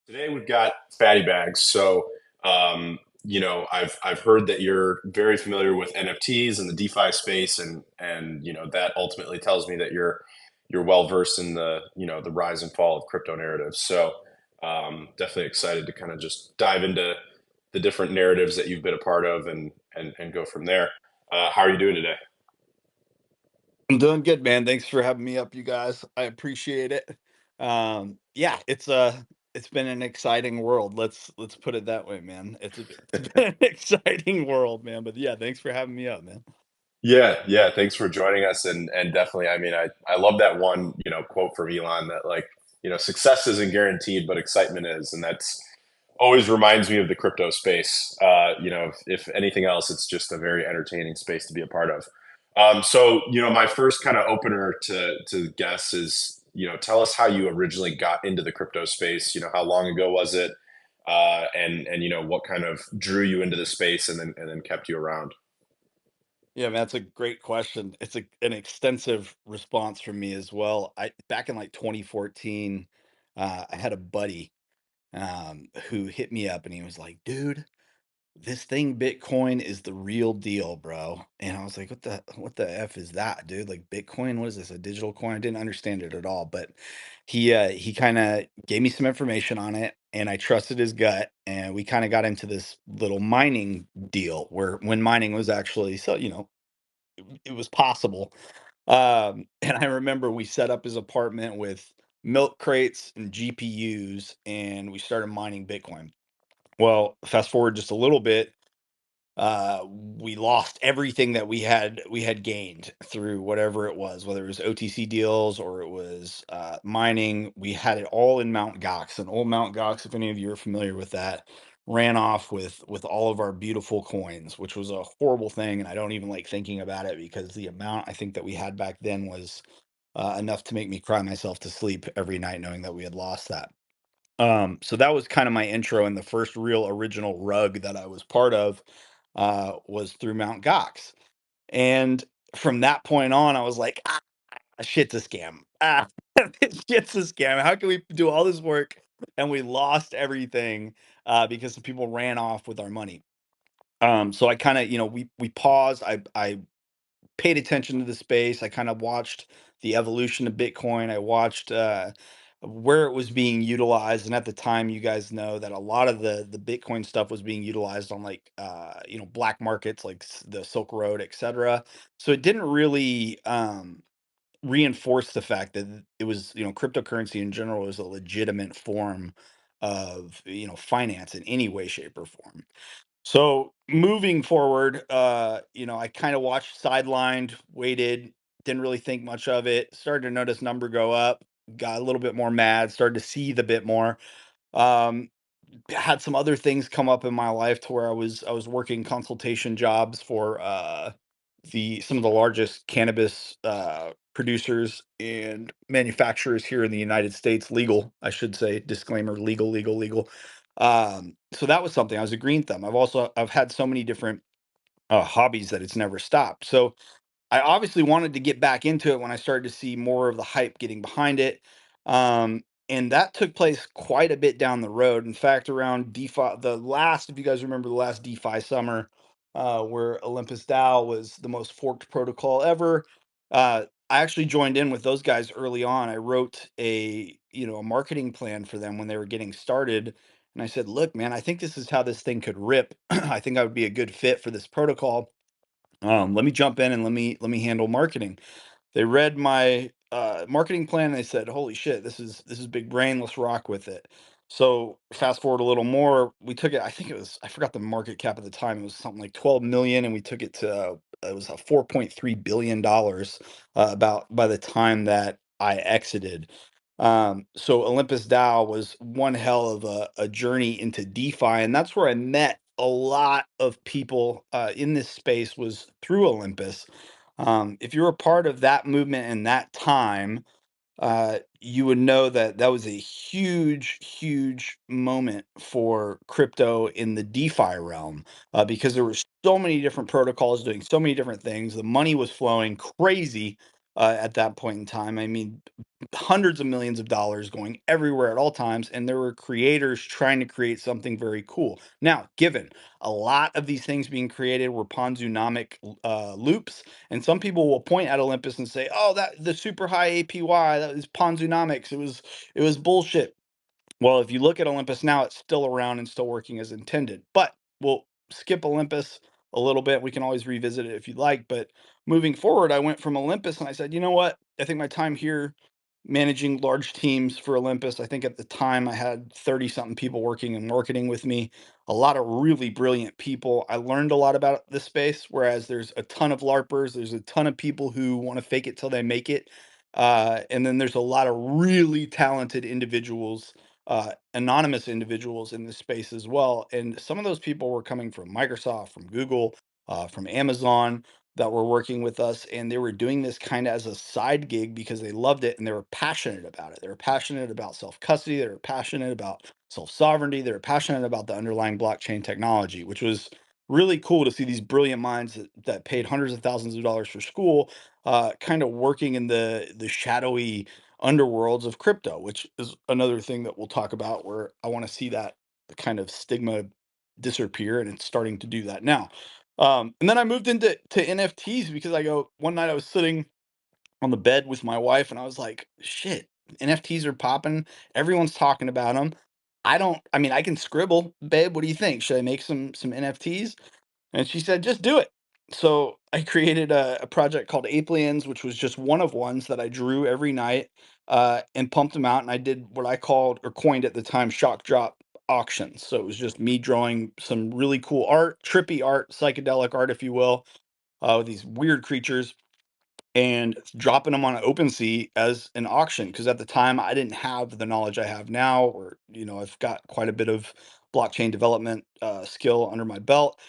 Today we've got Fattybagz. I've heard that you're very familiar with NFTs and the DeFi space, and that ultimately tells me that you're well versed in the rise and fall of crypto narratives. Definitely excited to kind of just dive into the different narratives that you've been a part of and go from there. How are you doing today? I'm doing good, man. Thanks for having me up, you guys. I appreciate it. Yeah, it's been an exciting world. Let's put it that way, man. It's been an exciting world, man. But yeah, thanks for having me up, man. Yeah. Thanks for joining us. And definitely, I mean, I love that one, quote from Elon that success isn't guaranteed, but excitement is, and that's always reminds me of the crypto space. If anything else, it's just a very entertaining space to be a part of. My first kind of opener to guess is, tell us how you originally got into the crypto space. How long ago was it? And what kind of drew you into the space and then kept you around. Yeah, man, that's a great question. It's an extensive response from me as well. I back in like 2014, I had a buddy who hit me up and he was like, dude, this thing Bitcoin is the real deal, bro. And I was like, what the F is that, dude? Like Bitcoin, what is this? A digital coin? I didn't understand it at all. But he kind of gave me some information on it and I trusted his gut. And we kind of got into this little mining deal where when mining was actually it was possible. And I remember we set up his apartment with milk crates and GPUs and we started mining Bitcoin. Well, fast forward just a little bit, we lost everything that we had gained through whatever it was, whether it was OTC deals or it was mining. We had it all in Mount Gox, and old Mount Gox, if any of you are familiar with that, ran off with all of our beautiful coins, which was a horrible thing. And I don't even like thinking about it because the amount I think that we had back then was enough to make me cry myself to sleep every night, knowing that we had lost that. So that was kind of my intro, and the first real original rug that I was part of was through Mount Gox. And from that point on, I was like, shit's a scam. This shit's a scam. How can we do all this work and we lost everything because the people ran off with our money? So I kind of, we paused. I paid attention to the space. I kind of watched the evolution of Bitcoin. I watched where it was being utilized, and at the time, you guys know that a lot of the Bitcoin stuff was being utilized on like black markets, like the Silk Road, etc. So it didn't really reinforce the fact that it was cryptocurrency in general is a legitimate form of finance in any way, shape, or form. So moving forward, I kind of watched sidelined, waited, didn't really think much of it. Started to notice number go up, got a little bit more mad, started to see the bit more. Um, had some other things come up in my life to where I was working consultation jobs for the some of the largest cannabis producers and manufacturers here in the United States, legal, I should say, disclaimer, legal, legal, legal. So that was something. I was a green thumb. I've had so many different hobbies that it's never stopped. So I obviously wanted to get back into it when I started to see more of the hype getting behind it. And that took place quite a bit down the road. In fact, around DeFi, if you guys remember the last DeFi summer, where Olympus DAO was the most forked protocol ever. I actually joined in with those guys early on. I wrote a marketing plan for them when they were getting started. And I said, look, man, I think this is how this thing could rip. I think I would be a good fit for this protocol. Let me jump in and let me handle marketing. They read my marketing plan and they said, holy shit, this is big brain, let's rock with it. So fast forward a little more, we took it, I think it was, I forgot the market cap at the time, it was something like 12 million, and we took it to it was a 4.3 billion dollars about by the time that I exited. So Olympus DAO was one hell of a journey into DeFi, and that's where I met a lot of people in this space, was through Olympus. If you're a part of that movement in that time, you would know that that was a huge, huge moment for crypto in the DeFi realm, because there were so many different protocols doing so many different things. The money was flowing crazy. at that point in time. I mean, hundreds of millions of dollars going everywhere at all times, and there were creators trying to create something very cool. Now, given a lot of these things being created were Ponzi-nomic loops, and some people will point at Olympus and say, "Oh, that the super high APY, that was Ponzi-nomics. It was bullshit." Well, if you look at Olympus now, it's still around and still working as intended. But we'll skip Olympus a little bit. We can always revisit it if you'd like. But moving forward, I went from Olympus and I said, you know what? I think my time here managing large teams for Olympus, I think at the time I had 30 something people working in marketing with me, a lot of really brilliant people. I learned a lot about this space, whereas there's a ton of LARPers, there's a ton of people who want to fake it till they make it. And then there's a lot of really talented individuals, anonymous individuals in this space as well. And some of those people were coming from Microsoft, from Google, from Amazon, that were working with us, and they were doing this kind of as a side gig because they loved it and they were passionate about it. They were passionate about self custody. They were passionate about self sovereignty. They were passionate about the underlying blockchain technology, which was really cool to see these brilliant minds that paid hundreds of thousands of dollars for school, kind of working in the shadowy underworlds of crypto, which is another thing that we'll talk about, where I want to see that kind of stigma disappear, and it's starting to do that now. And then I moved into NFTs because I go one night I was sitting on the bed with my wife and I was like, shit, NFTs are popping. Everyone's talking about them. I mean, I can scribble, babe. What do you think? Should I make some NFTs? And she said, just do it. So I created a project called Apeliens, which was just one of ones that I drew every night, and pumped them out. And I did what I called, or coined at the time, shock drop auctions. So it was just me drawing some really cool art, trippy art, psychedelic art, if you will, with these weird creatures, and dropping them on an OpenSea as an auction. Because at the time I didn't have the knowledge I have now, or I've got quite a bit of blockchain development skill under my belt,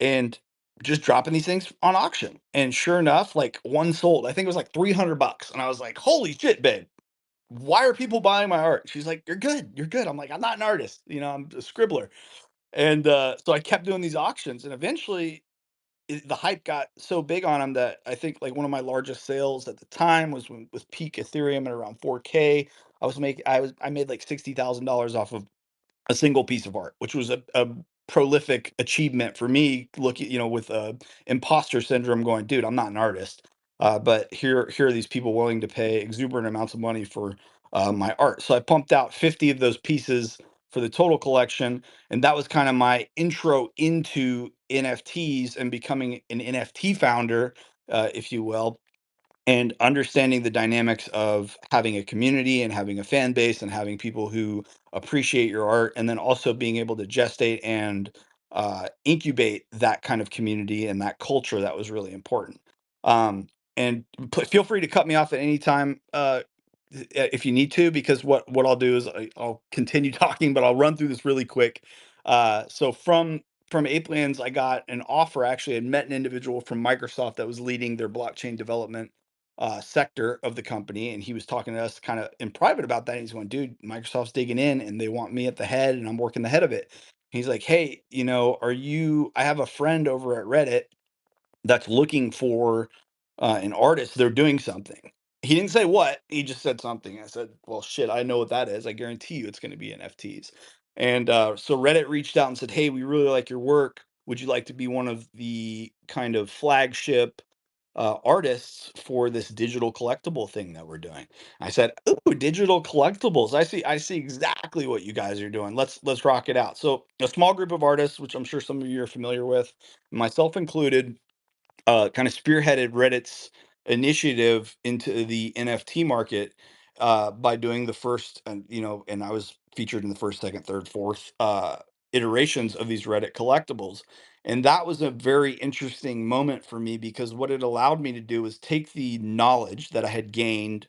and just dropping these things on auction. And sure enough, like one sold. I think it was like 300 bucks. And I was like, holy shit, babe. Why are people buying my art? She's like, you're good. You're good. I'm like, I'm not an artist. I'm a scribbler. And so I kept doing these auctions. And eventually the hype got so big on them that I think like one of my largest sales at the time was with peak Ethereum at around 4K. I made like $60,000 off of a single piece of art, which was a prolific achievement for me. Looking, with imposter syndrome, going, dude, I'm not an artist, but here are these people willing to pay exuberant amounts of money for my art. So I pumped out 50 of those pieces for the total collection, and that was kind of my intro into NFTs and becoming an NFT founder, if you will, and understanding the dynamics of having a community and having a fan base and having people who appreciate your art, and then also being able to gestate and incubate that kind of community and that culture, that was really important. And feel free to cut me off at any time, if you need to, because what I'll do is I'll continue talking, but I'll run through this really quick. So from Apelands, I got an offer. Actually, I had met an individual from Microsoft that was leading their blockchain development sector of the company, and he was talking to us kind of in private about that. He's going, dude, Microsoft's digging in, and they want me at the head, and I'm working the head of it. He's like, hey, are you? I have a friend over at Reddit that's looking for an artist. They're doing something. He didn't say what. He just said something. I said, well, shit, I know what that is. I guarantee you, it's going to be NFTs. And so Reddit reached out and said, hey, we really like your work. Would you like to be one of the kind of flagship artists for this digital collectible thing that we're doing? I said, "Ooh, digital collectibles! I see exactly what you guys are doing. Let's rock it out." So a small group of artists, which I'm sure some of you are familiar with, myself included, kind of spearheaded Reddit's initiative into the NFT market, by doing the first, and I was featured in the first, second, third, fourth iterations of these Reddit collectibles. And that was a very interesting moment for me, because what it allowed me to do was take the knowledge that I had gained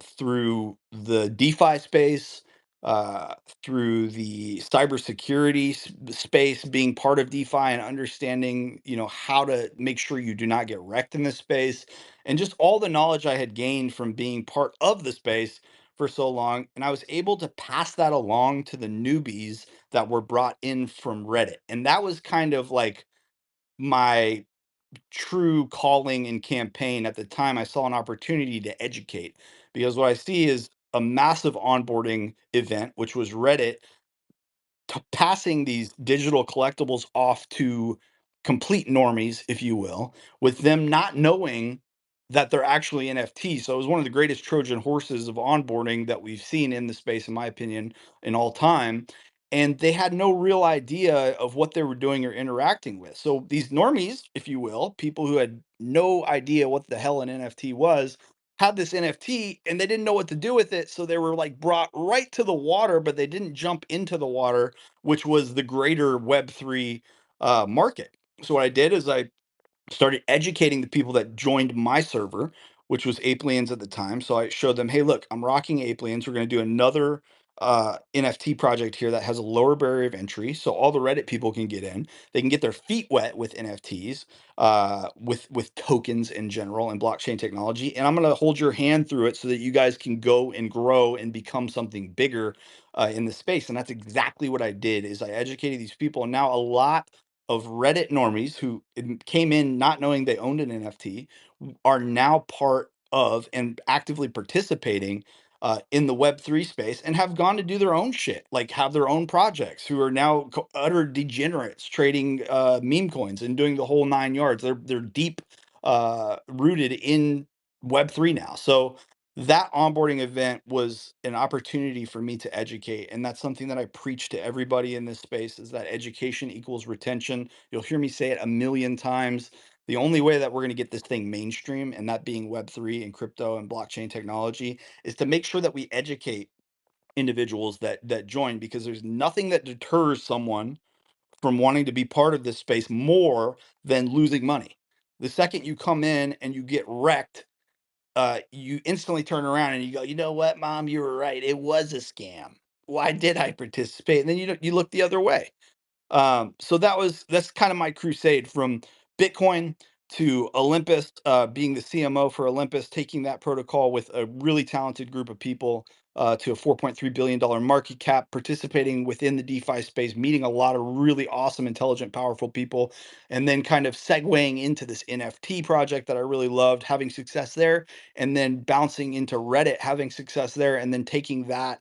through the DeFi space, uh, through the cybersecurity space, being part of DeFi and understanding, how to make sure you do not get wrecked in this space, and just all the knowledge I had gained from being part of the space for so long. And I was able to pass that along to the newbies that were brought in from Reddit. And that was kind of like my true calling and campaign. At the time, I saw an opportunity to educate, because what I see is a massive onboarding event, which was Reddit passing these digital collectibles off to complete normies, if you will, with them not knowing that they're actually NFTs. So it was one of the greatest Trojan horses of onboarding that we've seen in the space, in my opinion, in all time. And they had no real idea of what they were doing or interacting with. So these normies, if you will, people who had no idea what the hell an NFT was, had this NFT and they didn't know what to do with it. So they were like brought right to the water, but they didn't jump into the water, which was the greater Web3 market. So what I did is I started educating the people that joined my server, which was Apeliens at the time. So I showed them, hey, look, I'm rocking Apeliens. We're going to do another NFT project here that has a lower barrier of entry, so all the Reddit people can get in. They can get their feet wet with NFTs, with tokens in general and blockchain technology. And I'm going to hold your hand through it so that you guys can go and grow and become something bigger in the space. And that's exactly what I did. Is I educated these people, and now a lot of Reddit normies who came in not knowing they owned an NFT are now part of and actively participating in the Web3 space, and have gone to do their own shit, like have their own projects, who are now utter degenerates trading meme coins and doing the whole 9 yards. They're deep rooted in Web3 now. So that onboarding event was an opportunity for me to educate, and that's something that I preach to everybody in this space, is that education equals retention. You'll hear me say it a million times. The only way that we're going to get this thing mainstream, and that being Web3 and crypto and blockchain technology, is to make sure that we educate individuals that join, because there's nothing that deters someone from wanting to be part of this space more than losing money. The second you come in and you get wrecked, you instantly turn around and you go, you know what, mom, you were right. It was a scam. Why did I participate? And then you look the other way. So that's kind of my crusade, from Bitcoin to Olympus, being the CMO for Olympus, taking that protocol with a really talented group of people to a $4.3 billion market cap, participating within the DeFi space, meeting a lot of really awesome, intelligent, powerful people, and then kind of segueing into this NFT project that I really loved, having success there, and then bouncing into Reddit, having success there, and then taking that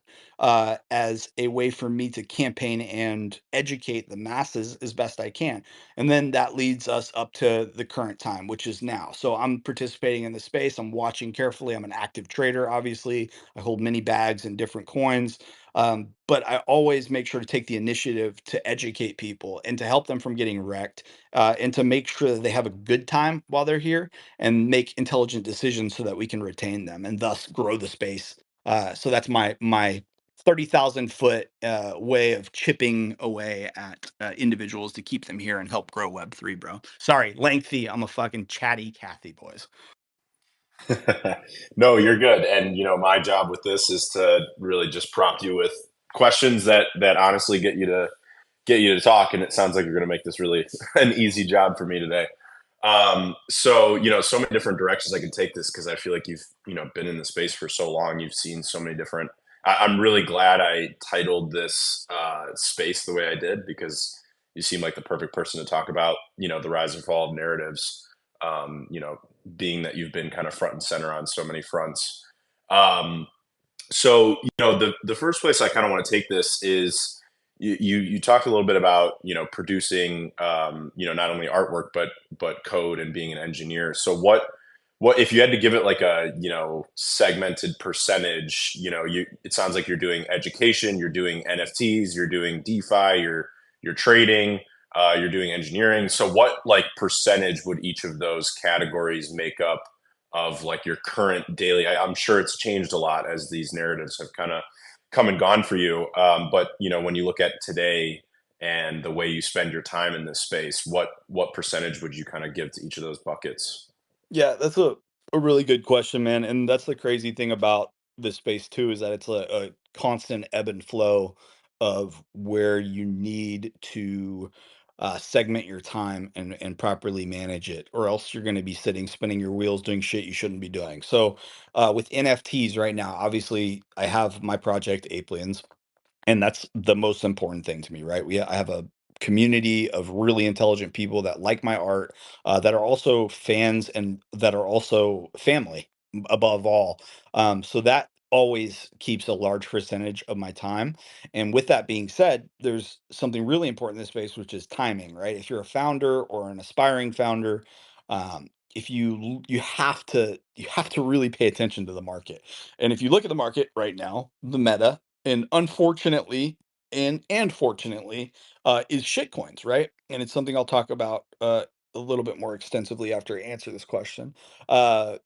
as a way for me to campaign and educate the masses as best I can. And then that leads us up to the current time, which is now. So I'm participating in the space. I'm watching carefully. I'm an active trader, obviously. I hold many bags and different coins. But I always make sure to take the initiative to educate people and to help them from getting wrecked, and to make sure that they have a good time while they're here, and make intelligent decisions so that we can retain them and thus grow the space. So that's my 30,000 foot way of chipping away at individuals to keep them here and help grow Web3, bro. Sorry, lengthy. I'm a fucking chatty Cathy, boys. No, you're good. And my job with this is to really just prompt you with questions that honestly get you to talk. And it sounds like you're going to make this really an easy job for me today. So so many different directions I can take this, because I feel like you've been in the space for so long. You've seen so many different. I'm really glad I titled this space the way I did, because you seem like the perfect person to talk about the rise and fall of narratives. Um, you know, being that you've been kind of front and center on so many fronts. Um, so the first place I kind of want to take this is you talked a little bit about producing not only artwork but code and being an engineer. So what if you had to give it like a segmented percentage? It sounds like you're doing education, you're doing NFTs, you're doing DeFi, you're trading, you're doing engineering. So what like percentage would each of those categories make up of like your current daily? I'm sure it's changed a lot as these narratives have kind of come and gone for you. But when you look at today and the way you spend your time in this space, what percentage would you kind of give to each of those buckets? Yeah, that's a really good question, man. And that's the crazy thing about this space too, is that it's a constant ebb and flow of where you need to segment your time and properly manage it, or else you're going to be sitting spinning your wheels doing shit you shouldn't be doing. So with NFTs right now, obviously I have my project Apeliens, and that's the most important thing to me, right? I have a community of really intelligent people that like my art, that are also fans and that are also family above all. So that always keeps a large percentage of my time. And with that being said, there's something really important in this space, which is timing, right? If you're a founder or an aspiring founder, if you have to really pay attention to the market. And if you look at the market right now, the meta, and unfortunately and fortunately, is shitcoins, right? And it's something I'll talk about a little bit more extensively after I answer this question. Uh,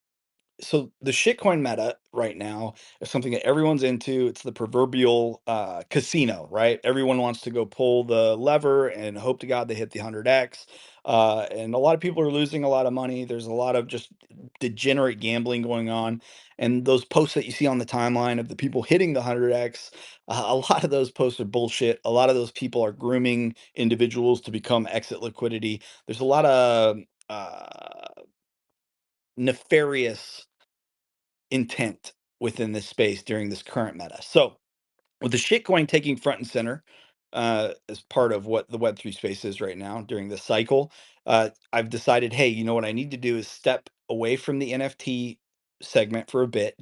so the shitcoin meta right now is something that everyone's into. It's the proverbial casino, right? Everyone wants to go pull the lever and hope to God they hit the 100x. And a lot of people are losing a lot of money. There's a lot of just degenerate gambling going on. And those posts that you see on the timeline of the people hitting the 100x, a lot of those posts are bullshit. A lot of those people are grooming individuals to become exit liquidity. There's a lot of nefarious intent within this space during this current meta. So with the shitcoin taking front and center as part of what the Web3 space is right now during this cycle, I've decided, hey, you know what I need to do is step away from the NFT segment for a bit.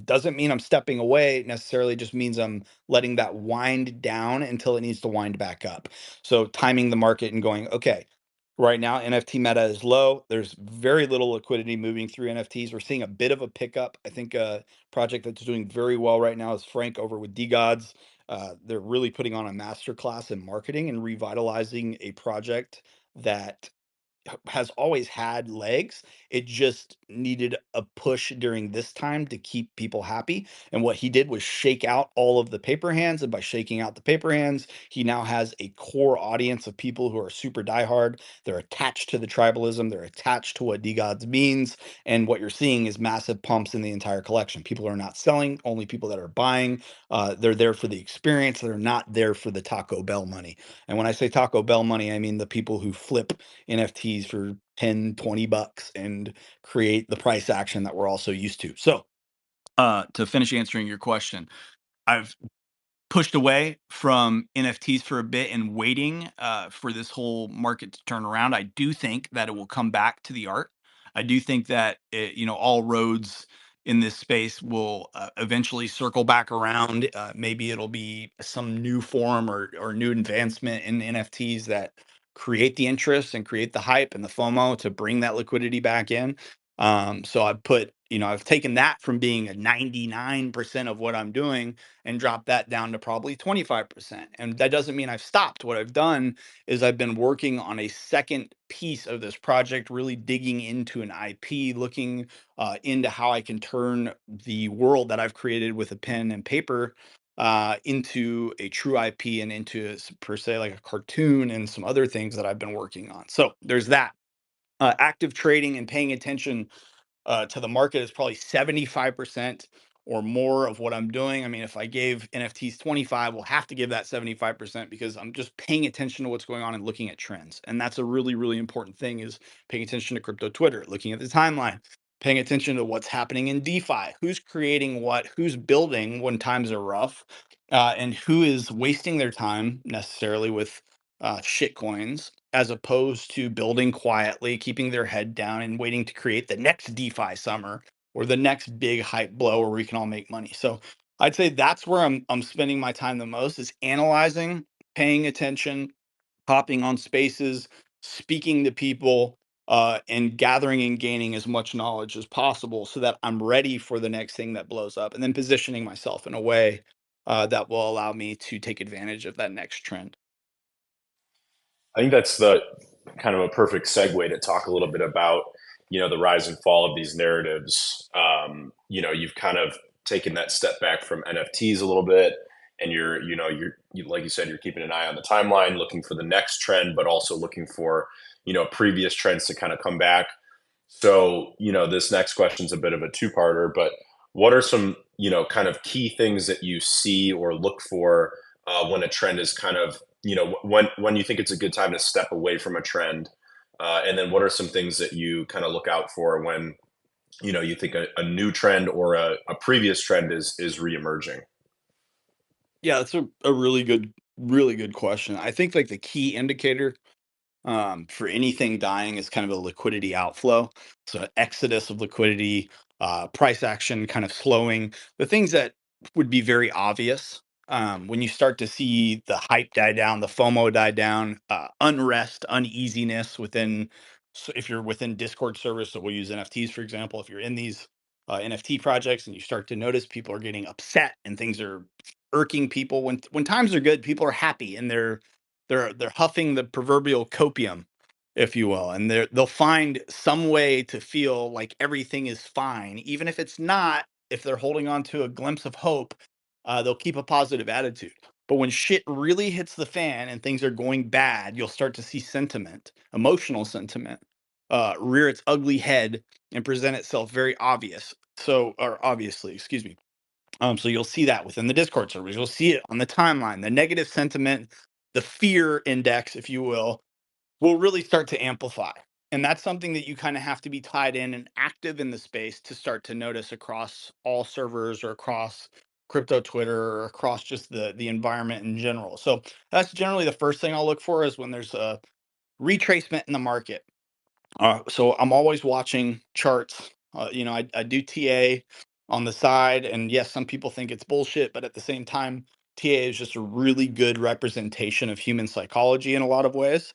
Doesn't mean I'm stepping away necessarily, just means I'm letting that wind down until it needs to wind back up. So timing the market and going, okay, right now, NFT meta is low. There's very little liquidity moving through NFTs. We're seeing a bit of a pickup. I think a project that's doing very well right now is Frank over with DGods. They're really putting on a masterclass in marketing and revitalizing a project that has always had legs. It just needed a push during this time to keep people happy. And what he did was shake out all of the paper hands. And by shaking out the paper hands, he now has a core audience of people who are super diehard. They're attached to the tribalism, they're attached to what DGods means. And what you're seeing is massive pumps in the entire collection. People are not selling, only people that are buying. They're there for the experience, they're not there for the Taco Bell money. And when I say Taco Bell money, I mean the people who flip NFTs for 10, $20 and create the price action that we're also used to. So, to finish answering your question, I've pushed away from NFTs for a bit and waiting for this whole market to turn around. I do think that it will come back to the art. I do think that all roads in this space will eventually circle back around. Maybe it'll be some new form or new advancement in NFTs that create the interest and create the hype and the FOMO to bring that liquidity back in. So I've taken that from being a 99% of what I'm doing and drop that down to probably 25%. And that doesn't mean I've stopped. What I've done is I've been working on a second piece of this project, really digging into an IP, looking into how I can turn the world that I've created with a pen and paper into a true IP and into per se like a cartoon and some other things that I've been working on. So there's that. Active trading and paying attention to the market is probably 75% or more of what I'm doing. I mean, if I gave NFTs 25, we'll have to give that 75% because I'm just paying attention to what's going on and looking at trends. And that's a really, really important thing is paying attention to crypto Twitter, looking at the timeline, paying attention to what's happening in DeFi, who's creating what, who's building when times are rough, and who is wasting their time necessarily with shit coins as opposed to building quietly, keeping their head down and waiting to create the next DeFi summer or the next big hype blow where we can all make money. So I'd say that's where I'm spending my time the most is analyzing, paying attention, hopping on spaces, speaking to people, and gathering and gaining as much knowledge as possible so that I'm ready for the next thing that blows up, and then positioning myself in a way that will allow me to take advantage of that next trend. I think that's the kind of a perfect segue to talk a little bit about, the rise and fall of these narratives. You've kind of taken that step back from NFTs a little bit, and like you said, you're keeping an eye on the timeline, looking for the next trend, but also looking for, previous trends to kind of come back. So, this next question's a bit of a two-parter, but what are some, kind of key things that you see or look for when a trend is kind of, when you think it's a good time to step away from a trend? And then what are some things that you kind of look out for when, you think a new trend or a previous trend is reemerging? Yeah, that's a really good Really good question. I think like the key indicator for anything dying is kind of a liquidity outflow. So exodus of liquidity, price action kind of slowing, the things that would be very obvious. When you start to see the hype die down, the FOMO die down, unrest, uneasiness within, so if you're within Discord servers, so we'll use NFTs for example, if you're in these NFT projects and you start to notice people are getting upset and things are irking people when times are good, people are happy and they're huffing the proverbial copium, if you will, and they'll find some way to feel like everything is fine, even if it's not. If they're holding on to a glimpse of hope, they'll keep a positive attitude. But when shit really hits the fan and things are going bad, you'll start to see sentiment, emotional sentiment, rear its ugly head and present itself very obvious. So, or obviously, excuse me. So you'll see that within the Discord servers. You'll see it on the timeline. The negative sentiment, the fear index, if you will really start to amplify. And that's something that you kind of have to be tied in and active in the space to start to notice across all servers or across crypto Twitter or across just the environment in general. So that's generally the first thing I'll look for is when there's a retracement in the market. So I'm always watching charts. I do TA on the side, and yes, some people think it's bullshit, but at the same time, TA is just a really good representation of human psychology in a lot of ways.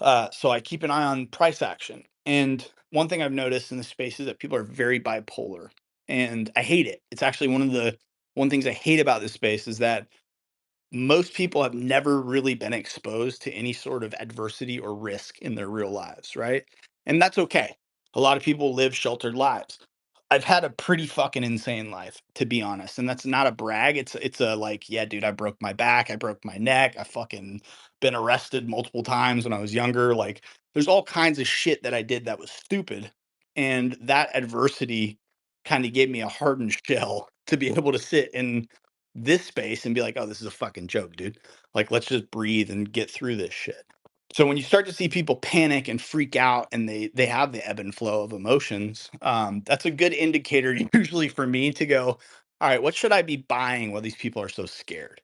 So I keep an eye on price action. And one thing I've noticed in the space is that people are very bipolar, and I hate it. It's actually one things I hate about this space is that most people have never really been exposed to any sort of adversity or risk in their real lives, right? And that's okay. A lot of people live sheltered lives. I've had a pretty fucking insane life, to be honest. And that's not a brag. It's a like, yeah, dude, I broke my back, I broke my neck, I fucking been arrested multiple times when I was younger. Like there's all kinds of shit that I did that was stupid. And that adversity kind of gave me a hardened shell to be able to sit in this space and be like, "Oh, this is a fucking joke, dude. Like, let's just breathe and get through this shit." So when you start to see people panic and freak out and they have the ebb and flow of emotions, that's a good indicator usually for me to go, "All right, what should I be buying while these people are so scared?"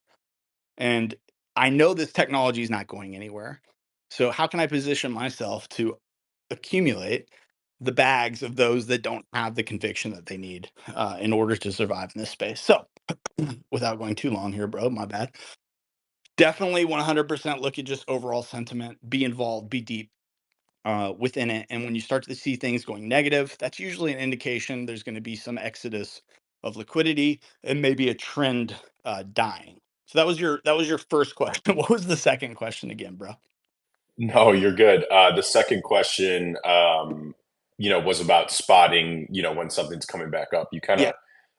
And I know this technology is not going anywhere. So how can I position myself to accumulate the bags of those that don't have the conviction that they need in order to survive in this space? So without going too long here, bro, my bad. Definitely 100% look at just overall sentiment, be involved, be deep within it. And when you start to see things going negative, that's usually an indication there's going to be some exodus of liquidity and maybe a trend dying. So that was your first question. What was the second question again, bro? No, you're good. The second question, was about spotting, when something's coming back up. You kind Yeah. of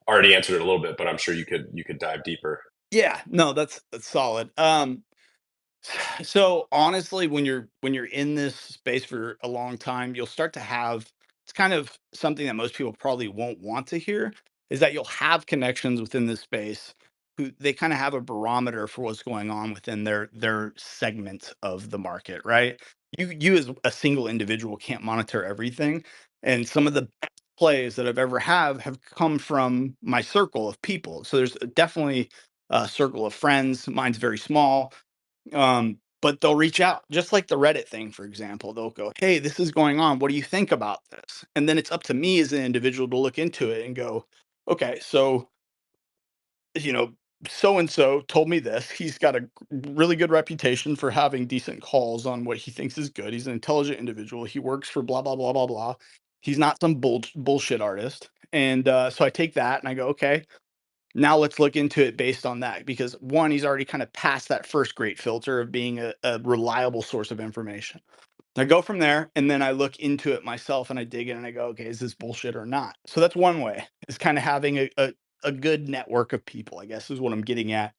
already answered it a little bit, but I'm sure you could dive deeper. Yeah. No, that's solid. So honestly, when you're in this space for a long time, you'll start to have it's kind of something that most people probably won't want to hear is that you'll have connections within this space who they kind of have a barometer for what's going on within their segment of the market, right? You as a single individual can't monitor everything. And some of the best plays that I've ever have come from my circle of people. So there's definitely a circle of friends. Mine's very small, but they'll reach out, just like the Reddit thing, for example. They'll go, "Hey, this is going on. What do you think about this?" And then it's up to me as an individual to look into it and go, "Okay, so you know, so and so told me this. He's got a really good reputation for having decent calls on what he thinks is good. He's an intelligent individual. He works for blah blah blah blah blah. He's not some bullshit artist." And so I take that and I go, "Okay, now let's look into it based on that," because one, he's already kind of passed that first great filter of being a reliable source of information. I go from there and then I look into it myself and I dig in and I go, okay, is this bullshit or not? So that's one way, is kind of having a good network of people, I guess is what I'm getting at.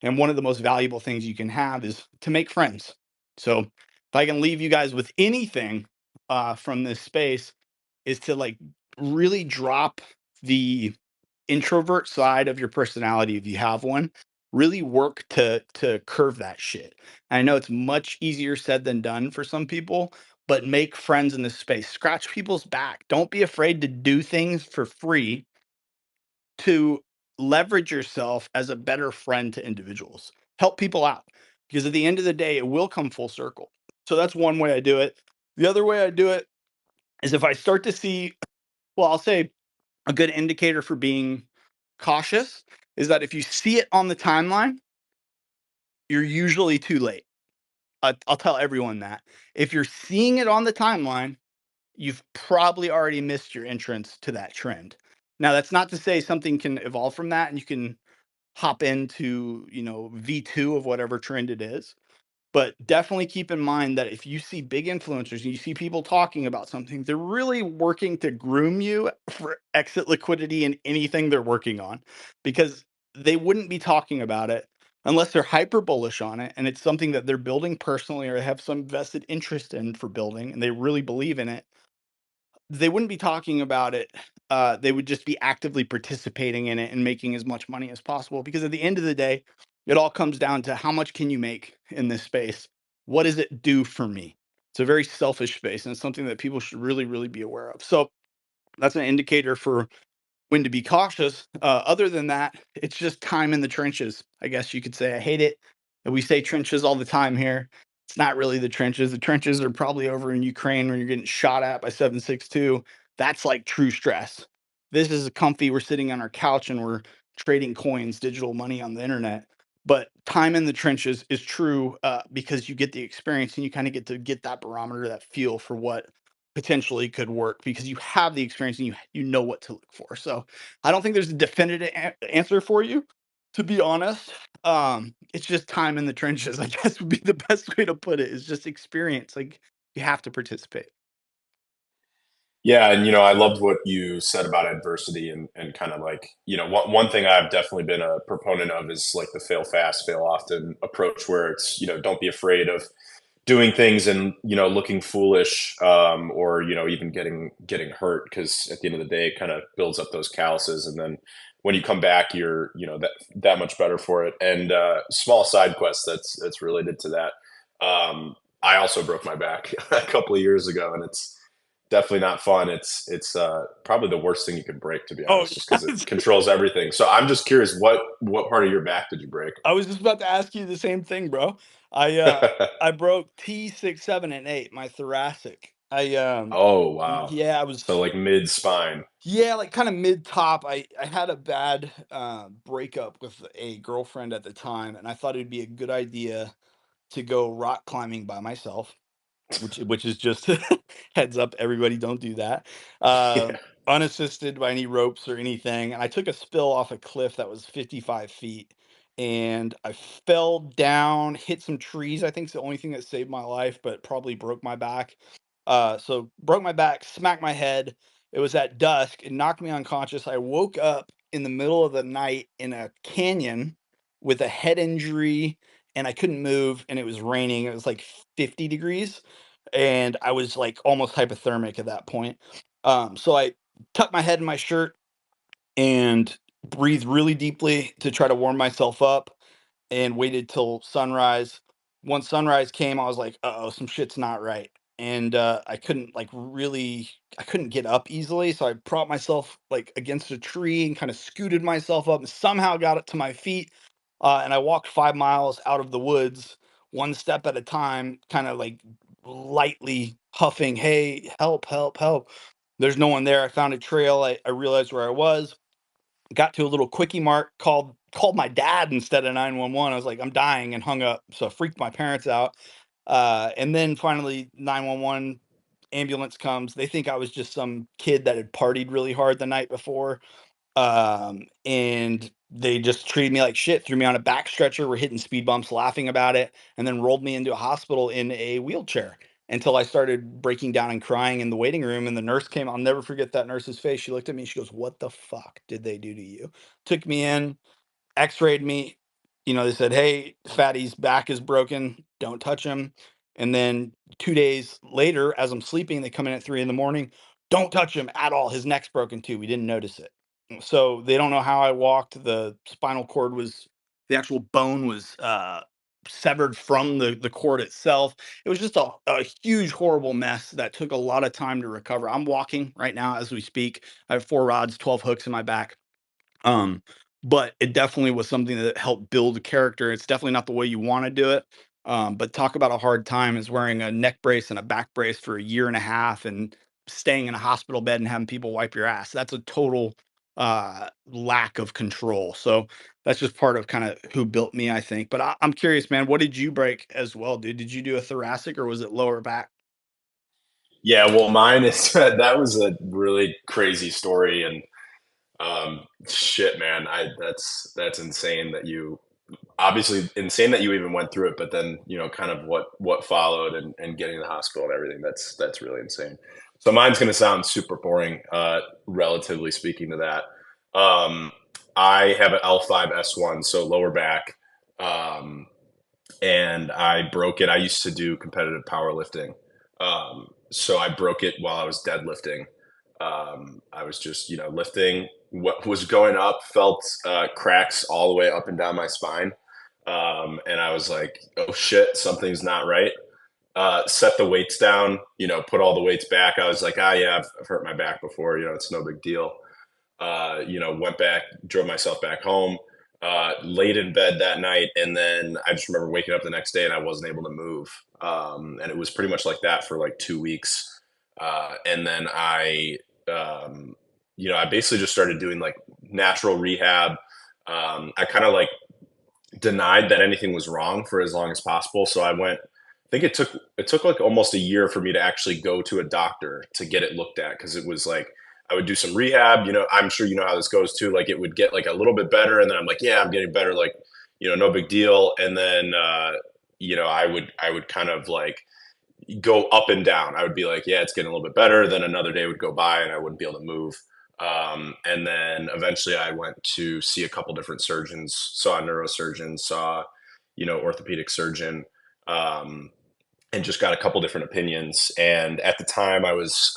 And one of the most valuable things you can have is to make friends. So if I can leave you guys with anything from this space, is to like really drop the introvert side of your personality if you have one. Really work to curve that shit. I know it's much easier said than done for some people, but make friends in this space. Scratch people's back. Don't be afraid to do things for free to leverage yourself as a better friend to individuals. help people out, because at the end of the day, it will come full circle. So that's one way I do it. The other way I do it is if I start to see, well, I'll say a good indicator for being cautious is that if you see it on the timeline, you're usually too late. I'll tell everyone that. If you're seeing it on the timeline, you've probably already missed your entrance to that trend. Now, that's not to say something can evolve from that and you can hop into, V2 of whatever trend it is. But definitely keep in mind that if you see big influencers and you see people talking about something, they're really working to groom you for exit liquidity in anything they're working on, because they wouldn't be talking about it unless they're hyper bullish on it and it's something that they're building personally or have some vested interest in for building and they really believe in it. They wouldn't be talking about it. They would just be actively participating in it and making as much money as possible, because at the end of the day, it all comes down to how much can you make in this space? What does it do for me? It's a very selfish space and it's something that people should really, really be aware of. So that's an indicator for when to be cautious. Other than that, it's just time in the trenches, I guess you could say. I hate it that we say trenches all the time here. It's not really the trenches. The trenches are probably over in Ukraine when you're getting shot at by 762. That's like true stress. This is a comfy. We're sitting on our couch and we're trading coins, digital money on the internet. But time in the trenches is true, because you get the experience and you kind of get to get that barometer, that feel for what potentially could work, because you have the experience and you know what to look for. So I don't think there's a definitive answer for you, to be honest. It's just time in the trenches, I guess would be the best way to put it. Is just experience. Like, you have to participate. Yeah, and I loved what you said about adversity and kind of like, one thing I've definitely been a proponent of is like the fail fast, fail often approach, where it's, don't be afraid of doing things and looking foolish, or even getting hurt, because at the end of the day it kind of builds up those calluses, and then when you come back you're that much better for it. And small side quest that's related to that. I also broke my back a couple of years ago, and it's definitely not fun. It's probably the worst thing you could break, to be Oh, honest, just because it controls everything. So I'm just curious, what part of your back did you break? I was just about to ask you the same thing, bro. I uh I broke T6, 7, and 8, my thoracic. Oh, wow. Yeah, I So was, like mid spine. yeah, like kind of mid top. I had a bad breakup with a girlfriend at the time, and I thought it'd be a good idea to go rock climbing by myself, which is just heads up, everybody, don't do that. Yeah. Unassisted by any ropes or anything. And I took a spill off a cliff that was 55 feet, and I fell down, hit some trees. I think it's the only thing that saved my life, but probably broke my back. So broke my back, smacked my head. It was at dusk. It knocked me unconscious. I woke up in the middle of the night in a canyon with a head injury, and I couldn't move, and it was raining. It was like 50 degrees, and I was like almost hypothermic at that point. So I tucked my head in my shirt and breathed really deeply to try to warm myself up, and waited till sunrise. Once sunrise came, I was like, "Uh-oh, some shit's not right." And I couldn't I couldn't get up easily, so I propped myself like against a tree and kind of scooted myself up and somehow got it to my feet. And I walked 5 miles out of the woods, one step at a time, kind of like lightly huffing, "Hey, help, help, help." There's no one there. I found a trail. I realized where I was, got to a little quickie mart, called my dad instead of 911. I was like, "I'm dying," and hung up. So I freaked my parents out. And then finally 911 ambulance comes. They think I was just some kid that had partied really hard the night before. And they just treated me like shit, threw me on a back stretcher, were hitting speed bumps, laughing about it, and then rolled me into a hospital in a wheelchair until I started breaking down and crying in the waiting room. And the nurse came. I'll never forget that nurse's face. She looked at me. She goes, "What the fuck did they do to you?" Took me in, X-rayed me. They said, "Hey, Fatty's back is broken. Don't touch him." And then 2 days later, as I'm sleeping, they come in at 3 in the morning. "Don't touch him at all. His neck's broken too. We didn't notice it." So they don't know how I walked. The spinal cord was, the actual bone was severed from the cord itself. It was just a huge, horrible mess that took a lot of time to recover. I'm walking right now as we speak. I have 4 rods, 12 hooks in my back. Um, but it definitely was something that helped build character. It's definitely not the way you want to do it. But talk about a hard time is wearing a neck brace and a back brace for a year and a half and staying in a hospital bed and having people wipe your ass. That's a total lack of control. So that's just part of kind of who built me, I think. But I'm curious, man, what did you break as well, dude? Did you do a thoracic or was it lower back? Yeah, well, mine is that was a really crazy story, and shit, man, I that's insane that you obviously insane that you even went through it, but then kind of what followed and getting to the hospital and everything. That's really insane. So mine's going to sound super boring, relatively speaking to that. Um, I have an L5S1, so lower back. Um, and I broke it. I used to do competitive powerlifting. So I broke it while I was deadlifting. I was just, lifting. What was going up felt cracks all the way up and down my spine. And I was like, oh shit, something's not right. Set the weights down, put all the weights back. I was like, ah, yeah, I've hurt my back before, it's no big deal. Went back, drove myself back home, laid in bed that night, and then I just remember waking up the next day and I wasn't able to move. And it was pretty much like that for like 2 weeks. And then I basically just started doing like natural rehab. I kind of like denied that anything was wrong for as long as possible. So I went. I think it took like almost a year for me to actually go to a doctor to get it looked at because it was like I would do some rehab. I'm sure you know how this goes too. Like it would get like a little bit better, and then I'm like, yeah, I'm getting better. Like no big deal. And then I would kind of like go up and down. I would be like, yeah, it's getting a little bit better. Then another day would go by and I wouldn't be able to move. And then eventually I went to see a couple different surgeons, saw a neurosurgeon, saw, orthopedic surgeon, and just got a couple different opinions. And at the time I was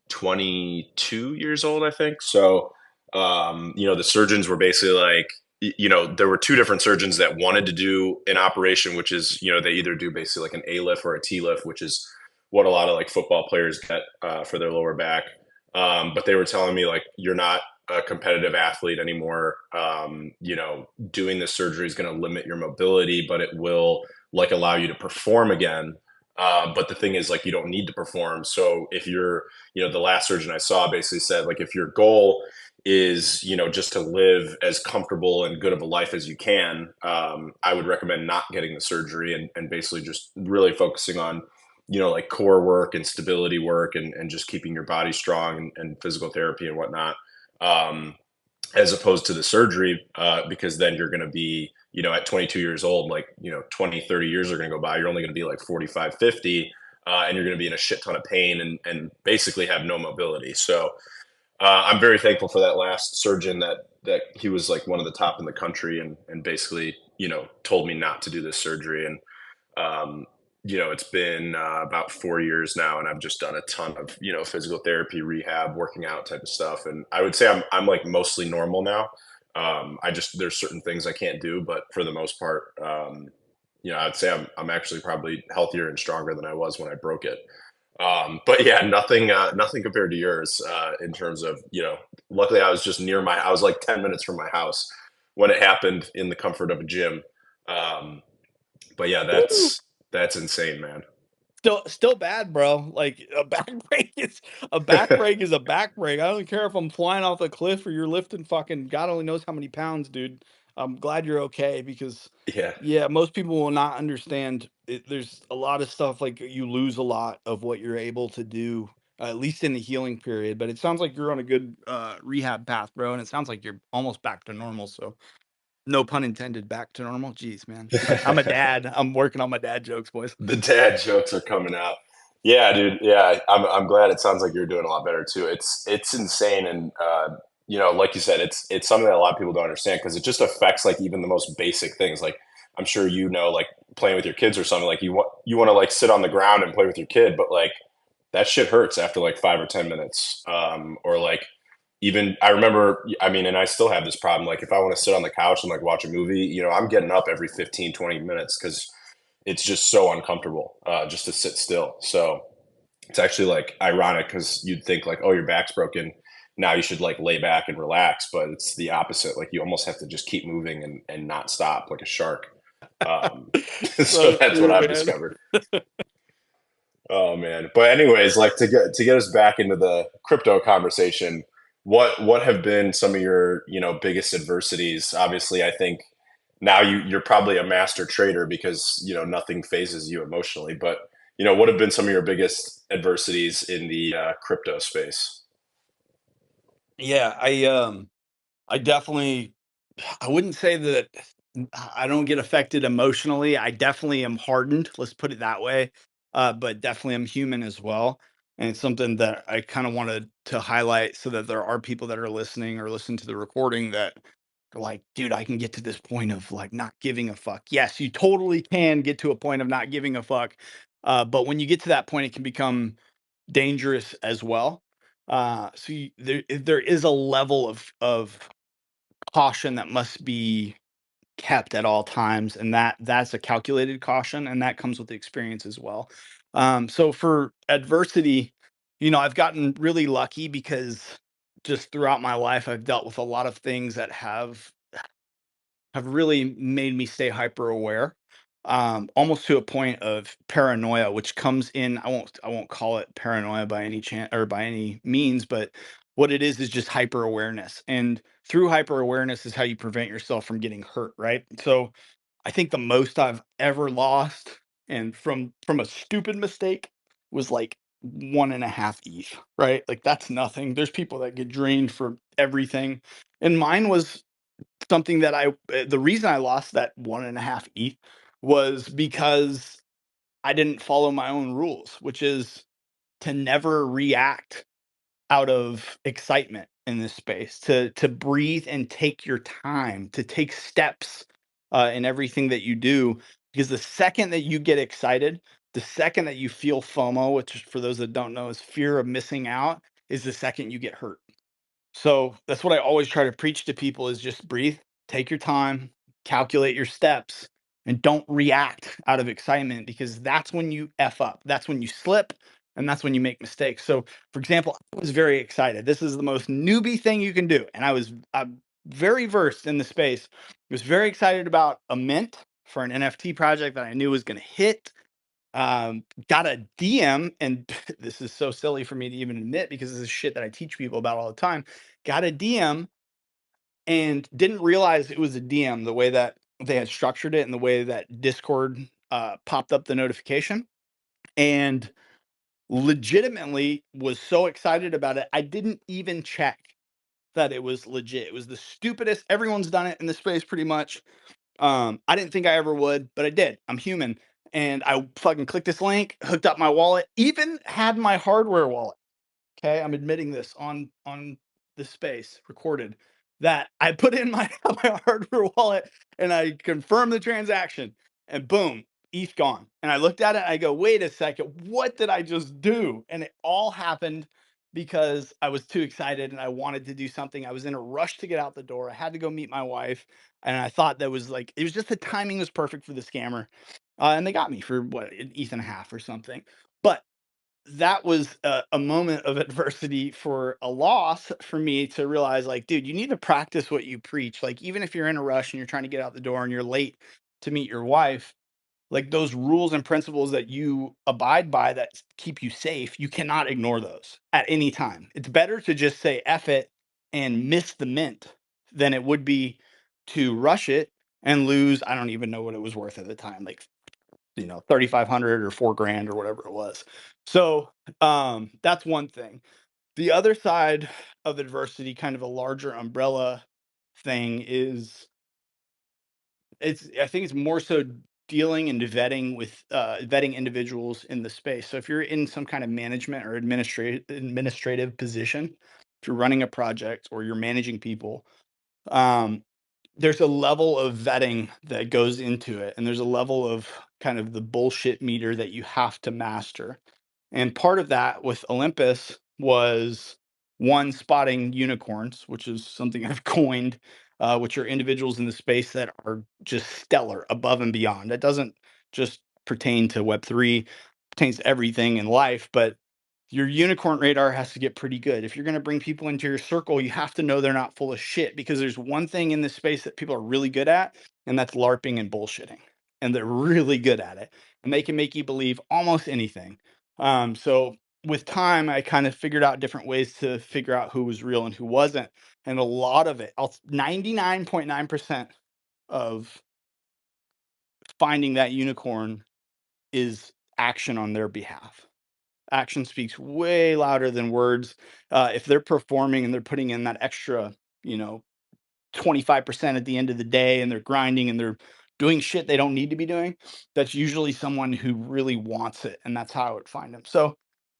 22 years old, I think. So, the surgeons were basically like, there were two different surgeons that wanted to do an operation, which is, they either do basically like an A lift or a T lift, which is what a lot of like football players get for their lower back. But they were telling me like, you're not a competitive athlete anymore. Doing this surgery is going to limit your mobility, but it will like allow you to perform again. But the thing is, like, you don't need to perform. So if you're, the last surgeon I saw basically said, like, if your goal is, just to live as comfortable and good of a life as you can, I would recommend not getting the surgery and basically just really focusing on, like core work and stability work and just keeping your body strong and physical therapy and whatnot. Um, as opposed to the surgery, because then you're going to be, at 22 years old, like, 20, 30 years are going to go by. You're only going to be like 45, 50, and you're going to be in a shit ton of pain and basically have no mobility. So I'm very thankful for that last surgeon that he was like one of the top in the country and basically, told me not to do this surgery. And um, it's been about 4 years now, and I've just done a ton of physical therapy, rehab, working out type of stuff. And I would say I'm like mostly normal now. I just there's certain things I can't do, but for the most part, I'd say I'm actually probably healthier and stronger than I was when I broke it. But yeah, nothing compared to yours in terms of Luckily, I was just I was like 10 minutes from my house when it happened in the comfort of a gym. Um, but yeah, Woo! that's insane, man. Still bad, bro. Like a back break is a back break. I don't care if I'm flying off a cliff or you're lifting fucking God only knows how many pounds, dude. I'm glad you're okay because Yeah. yeah, most people will not understand it. There's a lot of stuff like you lose a lot of what you're able to do, at least in the healing period. But it sounds like you're on a good rehab path, bro, and it sounds like you're almost back to normal. So no pun intended, back to normal. Jeez, man. I'm a dad. I'm working on my dad jokes, boys. The dad jokes are coming out. Yeah, dude. Yeah, I'm glad. It sounds like you're doing a lot better too. It's insane, and like you said, it's something that a lot of people don't understand because it just affects like even the most basic things. Like I'm sure like playing with your kids or something. Like you want to like sit on the ground and play with your kid, but like that shit hurts after like 5 or 10 minutes. Or like even I remember. I mean, and I still have this problem. Like if I want to sit on the couch and like watch a movie, I'm getting up every 15, 20 minutes because it's just so uncomfortable just to sit still. So it's actually like ironic because you'd think like, oh, your back's broken. now you should like lay back and relax, but it's the opposite. Like you almost have to just keep moving and not stop like a shark. So So that's what true, I've man. discovered. Oh man. But anyways, like to get us back into the crypto conversation, what have been some of your, biggest adversities? Obviously, I think now you're probably a master trader because, nothing phases you emotionally, but what have been some of your biggest adversities in the crypto space? Yeah, I definitely I wouldn't say that I don't get affected emotionally. I definitely am hardened, let's put it that way. But definitely I'm human as well. And it's something that I kind of wanted to highlight so that there are people that are listening or listen to the recording that are like, dude, I can get to this point of like not giving a fuck. Yes, you totally can get to a point of not giving a fuck. But when you get to that point, it can become dangerous as well. There is a level of caution that must be kept at all times, and that's a calculated caution, and that comes with the experience as well. So for adversity, I've gotten really lucky because just throughout my life, I've dealt with a lot of things that have really made me stay hyper aware, almost to a point of paranoia, which comes in. I won't call it paranoia by any chance or by any means, but what it is just hyper awareness. And through hyper awareness is how you prevent yourself from getting hurt, right? So I think the most I've ever lost, and from a stupid mistake, was like 1.5 ETH, right? Like that's nothing. There's people that get drained for everything, and mine was something that the reason I lost that 1.5 ETH was because I didn't follow my own rules, which is to never react out of excitement in this space, to breathe and take your time, to take steps in everything that you do. Because the second that you get excited, the second that you feel FOMO, which for those that don't know is fear of missing out, is the second you get hurt. So that's what I always try to preach to people is just breathe, take your time, calculate your steps, and don't react out of excitement because that's when you F up. That's when you slip and that's when you make mistakes. So, for example, I was very excited. This is the most newbie thing you can do. And I'm very versed in the space. I was very excited about a mint for an NFT project that I knew was going to hit. Got a DM, and this is so silly for me to even admit because this is shit that I teach people about all the time. Got a DM and didn't realize it was a DM the way that they had structured it and the way that Discord popped up the notification. And legitimately was so excited about it. I didn't even check that it was legit. It was the stupidest. Everyone's done it in this space pretty much. I didn't think I ever would, but I did. I'm human. And I fucking clicked this link, hooked up my wallet, even had my hardware wallet. Okay, I'm admitting this on the space recorded that I put in my my hardware wallet and I confirmed the transaction, and boom, ETH gone. And I looked at it, and I go, wait a second, what did I just do? And it all happened because I was too excited and I wanted to do something. I was in a rush to get out the door. I had to go meet my wife, and I thought that was like it was just the timing was perfect for the scammer, and they got me for what an ETH and a half or something. But that was a moment of adversity for a loss for me to realize like dude, you need to practice what you preach. Like even if you're in a rush and you're trying to get out the door and you're late to meet your wife, like those rules and principles that you abide by that keep you safe, you cannot ignore those at any time. It's better to just say F it and miss the mint than it would be to rush it and lose. I don't even know what it was worth at the time, like 3,500 or 4 grand or whatever it was. So that's one thing. The other side of adversity, kind of a larger umbrella thing, is I think it's more so dealing and vetting individuals in the space. So if you're in some kind of management or administrative position, if you're running a project or you're managing people, um, there's a level of vetting that goes into it, and there's a level of kind of the bullshit meter that you have to master. And part of that with Olympus was one, spotting unicorns, which is something I've coined, which are individuals in the space that are just stellar, above and beyond. That doesn't just pertain to Web3, pertains to everything in life, but your unicorn radar has to get pretty good. If you're going to bring people into your circle, you have to know they're not full of shit, because there's one thing in this space that people are really good at, and that's LARPing and bullshitting. And they're really good at it. And they can make you believe almost anything. So with time, I kind of figured out different ways to figure out who was real and who wasn't. And a lot of it, 99.9% of finding that unicorn is action on their behalf. Action speaks way louder than words. If they're performing and they're putting in that extra, you know, 25% at the end of the day, and they're grinding and they're doing shit they don't need to be doing, that's usually someone who really wants it. And that's how I would find them. So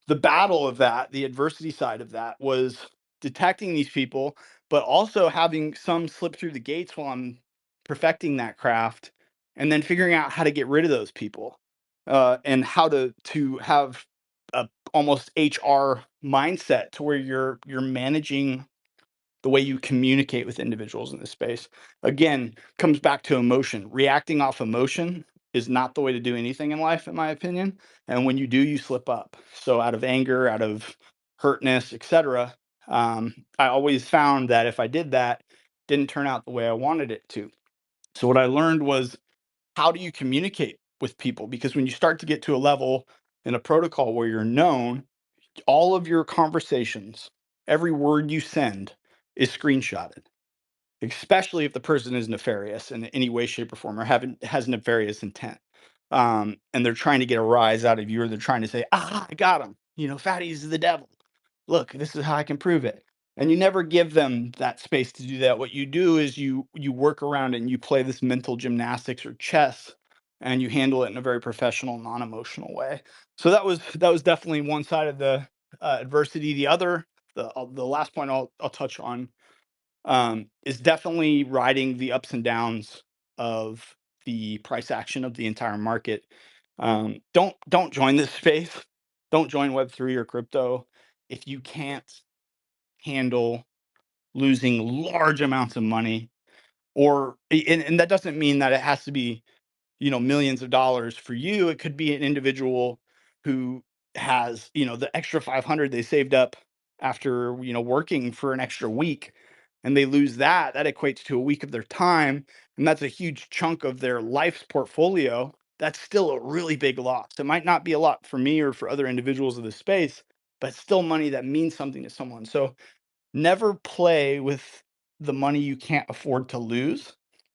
the battle of that, the adversity side of that, was detecting these people, but also having some slip through the gates while I'm perfecting that craft, and then figuring out how to get rid of those people, and how to have a almost HR mindset to where you're managing the way you communicate with individuals in this space. Again, comes back to emotion. Reacting off emotion is not the way to do anything in life, in my opinion. And when you do, you slip up. So out of anger, out of hurtness, etc. I always found that if I did that, it didn't turn out the way I wanted it to. So what I learned was, how do you communicate with people? Because when you start to get to a level in a protocol where you're known, all of your conversations, every word you send is screenshotted, especially if the person is nefarious in any way, shape, or form, or has nefarious intent. And they're trying to get a rise out of you, or they're trying to say, "Ah, I got him. You know, Fatty's the devil. Look, this is how I can prove it." And you never give them that space to do that. What you do is you work around it, and you play this mental gymnastics or chess, and you handle it in a very professional, non-emotional way. So that was definitely one side of the adversity. The other, the last point I'll touch on, is definitely riding the ups and downs of the price action of the entire market. Don't join this space. Don't join Web3 or crypto if you can't handle losing large amounts of money. And that doesn't mean that it has to be, millions of dollars for you. It could be an individual who has, the extra 500 they saved up after, working for an extra week, and they lose that. That equates to a week of their time, and that's a huge chunk of their life's portfolio. That's still a really big loss. It might not be a lot for me or for other individuals of the space, but still money that means something to someone. So never play with the money you can't afford to lose.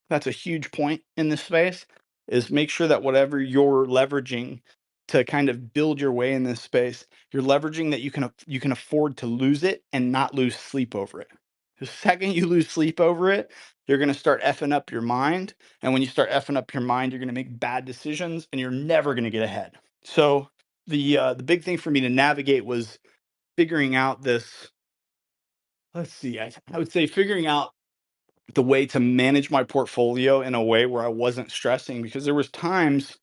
That's a huge point in this space, is make sure that whatever you're leveraging to kind of build your way in this space, you're leveraging that you can afford to lose it and not lose sleep over it. The second you lose sleep over it, you're going to start effing up your mind. And when you start effing up your mind, you're going to make bad decisions, and you're never going to get ahead. So the big thing for me to navigate was figuring out this. Let's see. I would say figuring out the way to manage my portfolio in a way where I wasn't stressing, because there was times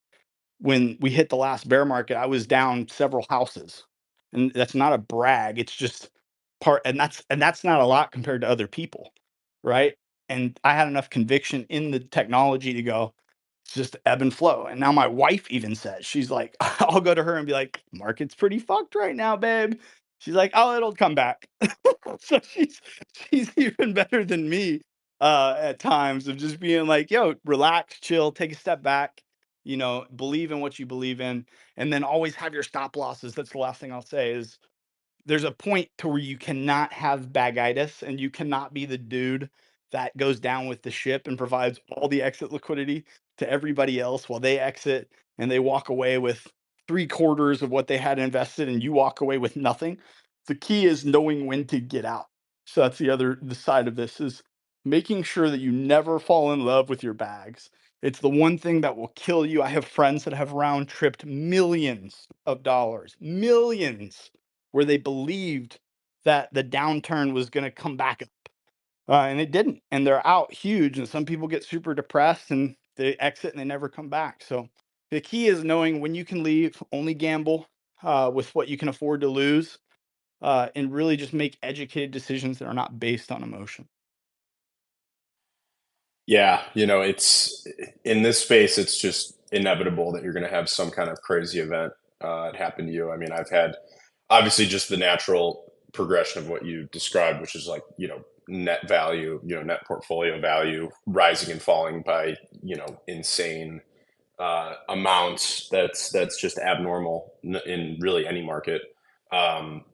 when we hit the last bear market, I was down several houses. And that's not a brag. It's just and that's not a lot compared to other people, right? And I had enough conviction in the technology to go, it's just ebb and flow. And now my wife even says, she's like, I'll go to her and be like, market's pretty fucked right now, babe. She's like, oh, it'll come back. So she's even better than me at times, of just being like, yo, relax, chill, take a step back, believe in what you believe in, and then always have your stop losses. That's the last thing I'll say is, there's a point to where you cannot have bagitis, and you cannot be the dude that goes down with the ship and provides all the exit liquidity to everybody else while they exit and they walk away with three-quarters of what they had invested, and you walk away with nothing. The key is knowing when to get out. So that's the side of this, is making sure that you never fall in love with your bags. It's the one thing that will kill you. I have friends that have round tripped millions of dollars, millions, where they believed that the downturn was going to come back up, and it didn't. And they're out huge. And some people get super depressed and they exit and they never come back. So the key is knowing when you can leave, only gamble with what you can afford to lose, and really just make educated decisions that are not based on emotion. Yeah, it's in this space, it's just inevitable that you're going to have some kind of crazy event happen to you. I mean, obviously just the natural progression of what you described, which is like, net value, net portfolio value rising and falling by, insane amounts. That's just abnormal in really any market. Um,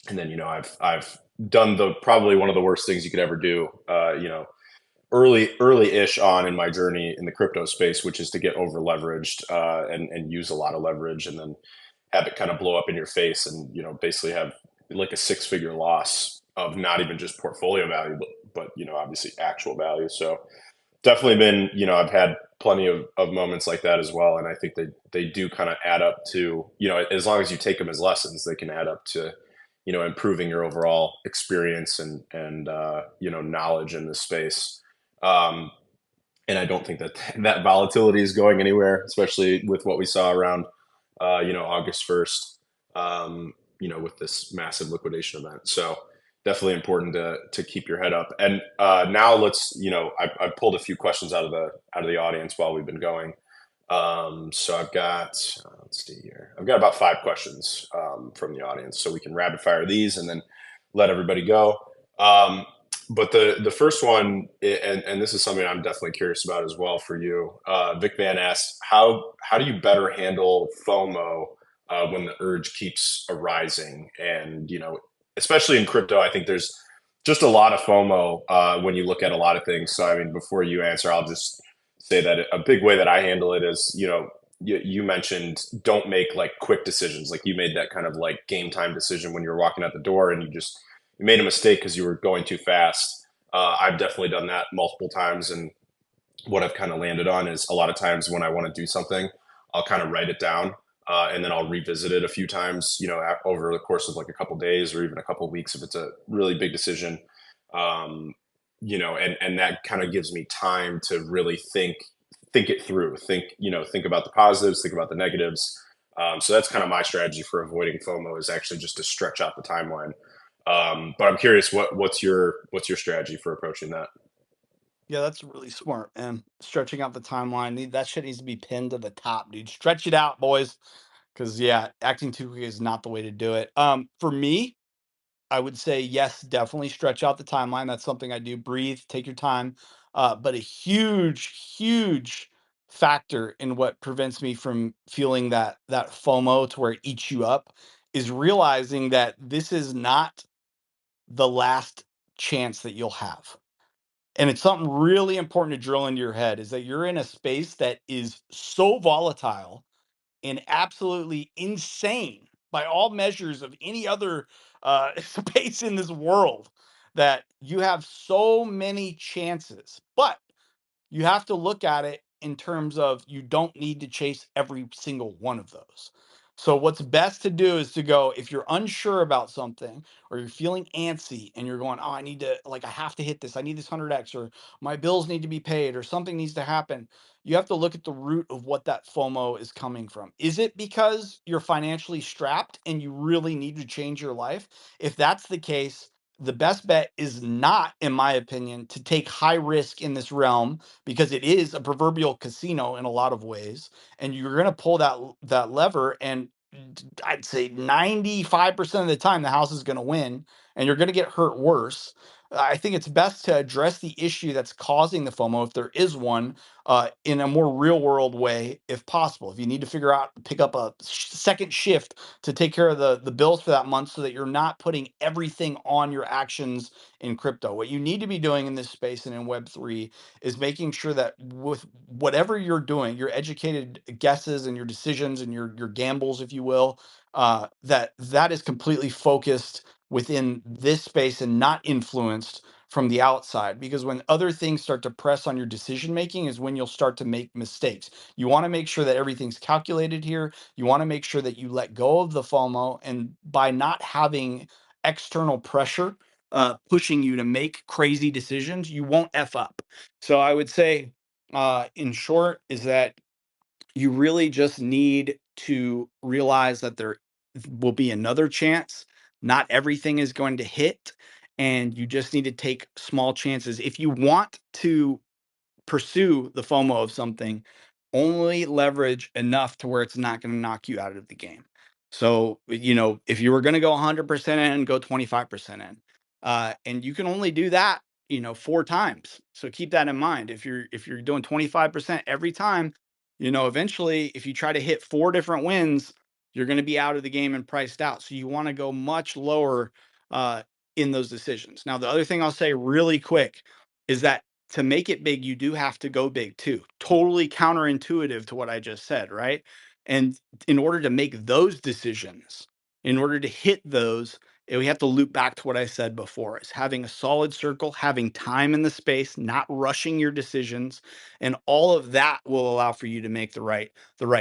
and then, I've done the probably one of the worst things you could ever do, early-ish on in my journey in the crypto space, which is to get over leveraged and use a lot of leverage, and then have it kind of blow up in your face, and basically have like a six-figure loss of not even just portfolio value, but obviously actual value. So definitely been, I've had plenty of moments like that as well, and I think they do kind of add up to, as long as you take them as lessons, they can add up to improving your overall experience and knowledge in this space. um, and I don't think that that volatility is going anywhere, especially with what we saw around August 1st, with this massive liquidation event. So definitely important to keep your head up. And now let's, I pulled a few questions out of the audience while we've been going. So I've got, let's see here, I've got about 5 questions from the audience, so we can rapid fire these and then let everybody go. Um, but the first one, and this is something I'm definitely curious about as well for you. Vic Van asked, how do you better handle FOMO when the urge keeps arising? And especially in crypto, I think there's just a lot of FOMO when you look at a lot of things. So I mean, before you answer, I'll just say that a big way that I handle it is, you mentioned don't make like quick decisions. Like you made that kind of like game time decision when you were walking out the door, and you made a mistake because you were going too fast. I've definitely done that multiple times, and what I've kind of landed on is a lot of times when I want to do something, I'll kind of write it down, and then I'll revisit it a few times, over the course of like a couple days or even a couple weeks if it's a really big decision. Um, and that kind of gives me time to really think it through, think about the positives, think about the negatives. So that's kind of my strategy for avoiding FOMO, is actually just to stretch out the timeline. But I'm curious, what's your strategy for approaching that? Yeah, that's really smart. And stretching out the timeline, that shit needs to be pinned to the top, dude. Stretch it out, boys. Because yeah, acting too quick is not the way to do it. For me, I would say yes, definitely stretch out the timeline. That's something I do. Breathe, take your time. But a huge, huge factor in what prevents me from feeling that FOMO to where it eats you up is realizing that this is not the last chance that you'll have. And it's something really important to drill into your head, is that you're in a space that is so volatile and absolutely insane by all measures of any other space in this world, that you have so many chances. But you have to look at it in terms of, you don't need to chase every single one of those. So what's best to do is to go, if you're unsure about something or you're feeling antsy and you're going, oh, I need to, like, I have to hit this, I need this 100x, or my bills need to be paid, or something needs to happen. You have to look at the root of what that FOMO is coming from. Is it because you're financially strapped and you really need to change your life? If that's the case, the best bet is not, in my opinion, to take high risk in this realm, because it is a proverbial casino in a lot of ways, and you're going to pull that lever, and I'd say 95% of the time the house is going to win, and you're going to get hurt worse. I think it's best to address the issue that's causing the FOMO, if there is one, in a more real world way, if possible. If you need to figure out, pick up a second shift to take care of the bills for that month, so that you're not putting everything on your actions in crypto. What you need to be doing in this space and in Web3 is making sure that with whatever you're doing, your educated guesses and your decisions and your gambles, if you will, that is completely focused within this space and not influenced from the outside. Because when other things start to press on your decision making is when you'll start to make mistakes. You want to make sure that everything's calculated here. You want to make sure that you let go of the FOMO, and by not having external pressure pushing you to make crazy decisions, you won't F up. So I would say, in short, is that you really just need to realize that there will be another chance. Not everything is going to hit, and you just need to take small chances. If you want to pursue the FOMO of something, only leverage enough to where it's not going to knock you out of the game. So, if you were going to go 100% in, go 25% in. And you can only do that, 4 times. So keep that in mind. If you're doing 25% every time, eventually if you try to hit 4 different wins, you're going to be out of the game and priced out. So you want to go much lower uh, in those decisions. Now, the other thing I'll say really quick is that to make it big, you do have to go big too. Totally counterintuitive to what I just said, right? And in order to make those decisions, in order to hit those, we have to loop back to what I said before, is having a solid circle, having time in the space, not rushing your decisions, and all of that will allow for you to make the right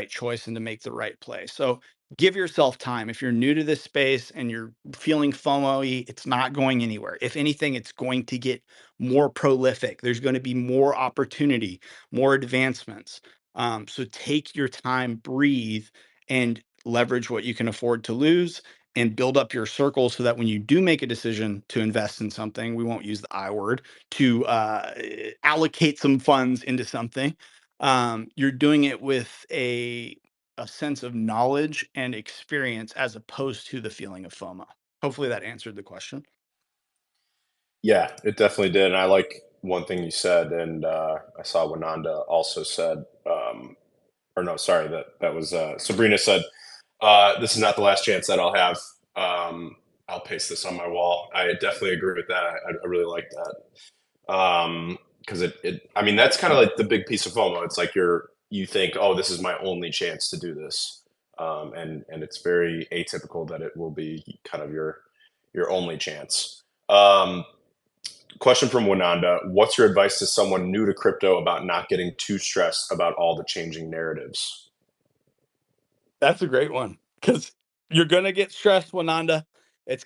choice and to make the right play. So give yourself time. If you're new to this space and you're feeling FOMO-y, it's not going anywhere. If anything, it's going to get more prolific. There's going to be more opportunity, more advancements. So take your time, breathe, and leverage what you can afford to lose and build up your circle so that when you do make a decision to invest in something, we won't use the I word, to allocate some funds into something, you're doing it with a sense of knowledge and experience as opposed to the feeling of FOMO. Hopefully that answered the question. Yeah, it definitely did. And I like one thing you said, and I saw Wananda also said, or no, sorry, that was Sabrina said, "This is not the last chance that I'll have." I'll paste this on my wall. I definitely agree with that. I really like that. Because I mean, that's kind of like the big piece of FOMO. It's like you think, oh, this is my only chance to do this, and it's very atypical that it will be kind of your only chance. Question from Wananda: what's your advice to someone new to crypto about not getting too stressed about all the changing narratives? That's a great one because you're gonna get stressed, Wananda. It's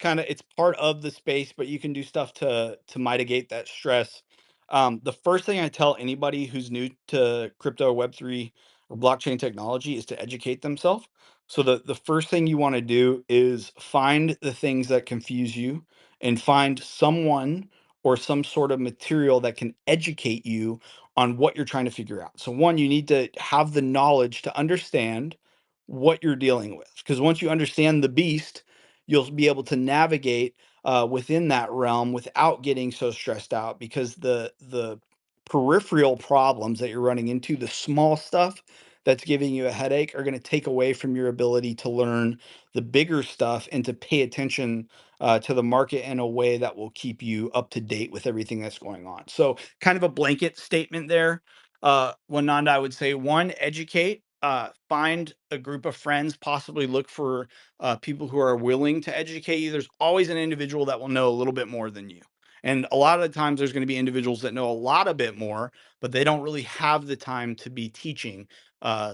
part of the space, but you can do stuff to mitigate that stress. The first thing I tell anybody who's new to crypto, Web3, or blockchain technology is to educate themselves. So the first thing you want to do is find the things that confuse you and find someone or some sort of material that can educate you on what you're trying to figure out. So one, you need to have the knowledge to understand what you're dealing with. Because once you understand the beast, you'll be able to navigate within that realm without getting so stressed out. Because the peripheral problems that you're running into, the small stuff that's giving you a headache, are going to take away from your ability to learn the bigger stuff and to pay attention to the market in a way that will keep you up to date with everything that's going on. So, kind of a blanket statement there. Wananda, I would say one, educate, find a group of friends, possibly look for people who are willing to educate you. There's always an individual that will know a little bit more than you. And a lot of the times there's going to be individuals that know a lot a bit more, but they don't really have the time to be teaching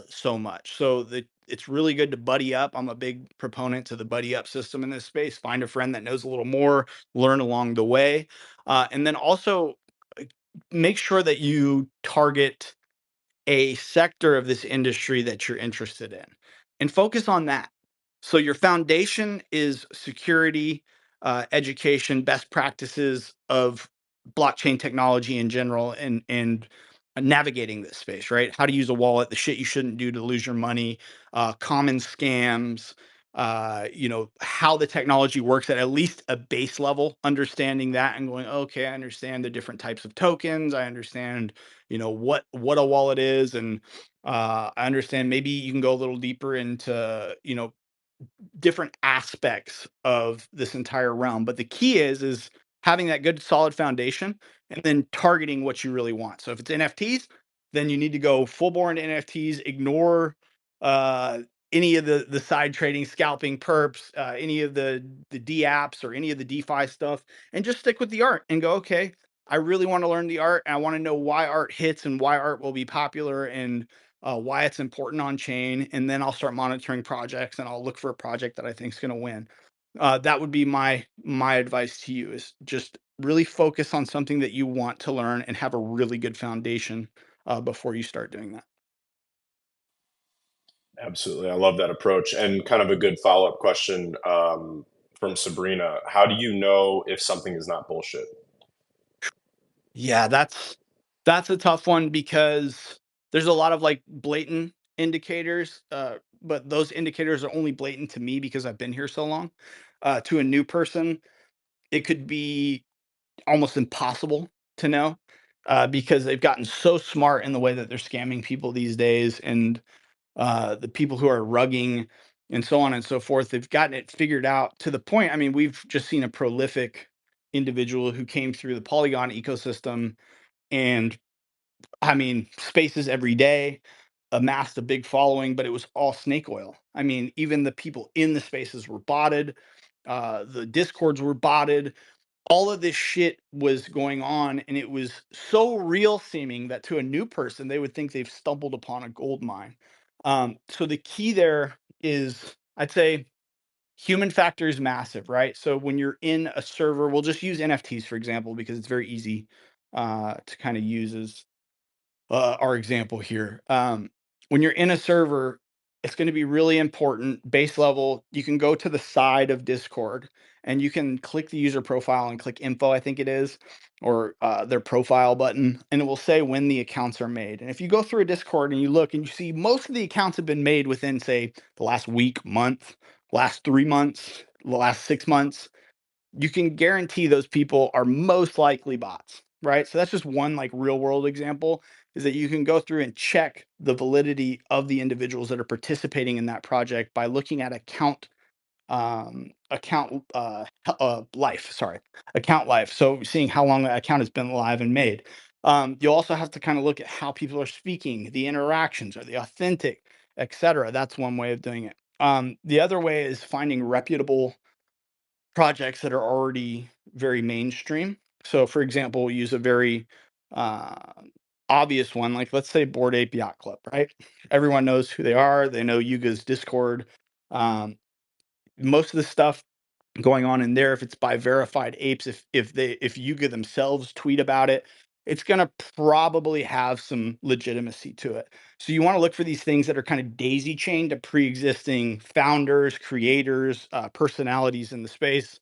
so much. So it's really good to buddy up. I'm a big proponent to the buddy up system in this space. Find a friend that knows a little more, learn along the way. And then also uh, make sure that you target a sector of this industry that you're interested in and focus on that. So your foundation is security, education, best practices of blockchain technology in general, and navigating this space, right? How to use a wallet, the shit you shouldn't do to lose your money, common scams, how the technology works at least a base level, understanding that and going, okay, I understand the different types of tokens. I understand what a wallet is, and I understand maybe you can go a little deeper into different aspects of this entire realm. But the key is having that good solid foundation and then targeting what you really want. So if it's NFTs, then you need to go full bore into NFTs, ignore uh any of the side trading, scalping, perps, any of the D apps or any of the DeFi stuff, and just stick with the art and go, okay, I really want to learn the art and I want to know why art hits and why art will be popular and why it's important on chain, and then I'll start monitoring projects and I'll look for a project that I think is going to win. That would be my advice to you: is just really focus on something that you want to learn and have a really good foundation before you start doing that. Absolutely, I love that approach. And kind of a good follow up question from Sabrina: how do you know if something is not bullshit? Yeah, that's a tough one because there's a lot of like blatant indicators. but those indicators are only blatant to me because I've been here so long. To a new person, it could be almost impossible to know, because they've gotten so smart in the way that they're scamming people these days, and the people who are rugging and so on and so forth, they've gotten it figured out to the point. I mean, we've just seen a prolific individual who came through the Polygon ecosystem, and I mean, spaces every day, amassed a big following, but it was all snake oil. I mean, even the people in the spaces were botted, the discords were botted, all of this shit was going on, and it was so real seeming that to a new person they would think they've stumbled upon a gold mine. So the key there is, I'd say, human factor is massive, right? So when you're in a server, we'll just use NFTs for example because it's very easy to kind of use as our example here. When you're in a server, it's going to be really important. Base level, you can go to the side of Discord and you can click the user profile and click info, I think it is, or their profile button, and it will say when the accounts are made. And if you go through a Discord and you look and you see most of the accounts have been made within, say, the last week, month, last 3 months, the last 6 months, you can guarantee those people are most likely bots, right? So that's just one like real world example, is that you can go through and check the validity of the individuals that are participating in that project by looking at life, sorry, account life. So seeing how long that account has been live and made. You'll also have to kind of look at how people are speaking, the interactions, are they authentic, etc. That's one way of doing it. The other way is finding reputable projects that are already very mainstream. So, for example, we'll use a very uh, obvious one, like let's say Board Ape Yacht Club, right? Everyone knows who they are. They know Yuga's Discord. Um, Most of the stuff going on in there, if it's by verified apes, if Yuga themselves tweet about it, it's gonna probably have some legitimacy to it. So you want to look for these things that are kind of daisy chained to pre-existing founders, creators, personalities in the space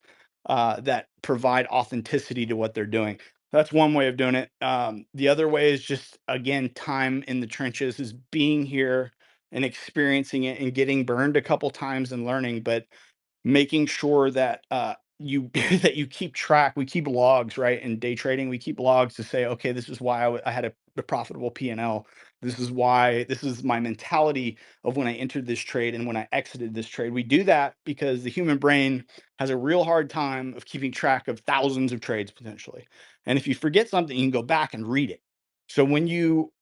that provide authenticity to what they're doing. That's one way of doing it. The other way is just again time in the trenches, is being here and experiencing it and getting burned a couple times and learning, but making sure that you that you keep track. We keep logs, right? In day trading, we keep logs to say, okay, this is why I had a profitable P&L. This is why, this is my mentality of when I entered this trade and when I exited this trade. We do that because the human brain has a real hard time of keeping track of thousands of trades potentially. And if you forget something, you can go back and read it. So when you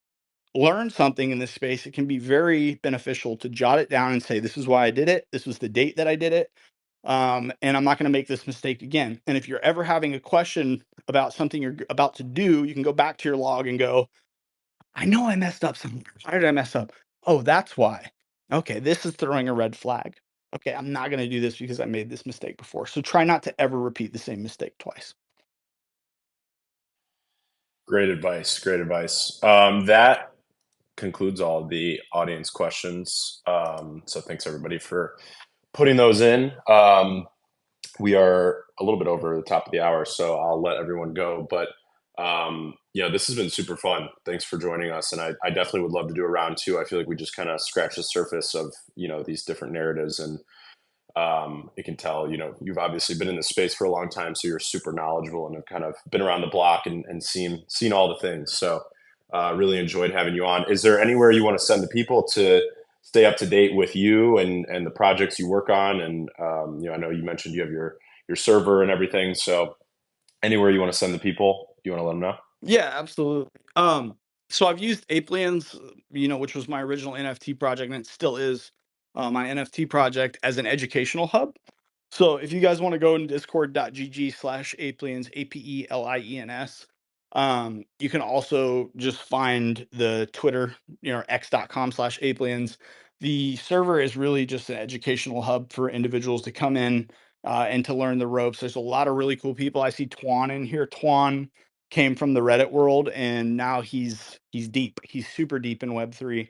learn something in this space, it can be very beneficial to jot it down and say, this is why I did it. This was the date that I did it. And I'm not going to make this mistake again. And if you're ever having a question about something you're about to do, you can go back to your log and go, I know I messed up somewhere. Why did I mess up? Oh, that's why. Okay, this is throwing a red flag. Okay, I'm not going to do this because I made this mistake before. So try not to ever repeat the same mistake twice. Great advice. Great advice. That concludes all the audience questions. So thanks everybody for putting those in. We are a little bit over the top of the hour, so I'll let everyone go. But this has been super fun. Thanks for joining us, and I definitely would love to do a round two. I feel like we just kind of scratched the surface of these different narratives, and you can tell you've obviously been in the space for a long time, so you're super knowledgeable and have kind of been around the block and seen all the things. So really enjoyed having you on. Is there anywhere you want to send the people to stay up to date with you and the projects you work on? And I know you mentioned you have your server and everything, so anywhere you want to send the people, you want to let them know? Yeah, absolutely. So I've used Apeliens, which was my original NFT project, and it still is my NFT project as an educational hub. So if you guys want to go in discord.gg/Apeliens, Apeliens, you can also just find the Twitter, x.com/Apeliens. The server is really just an educational hub for individuals to come in and to learn the ropes. There's a lot of really cool people. I see Twan in here. Twan came from the Reddit world, and now he's deep. He's super deep in Web3,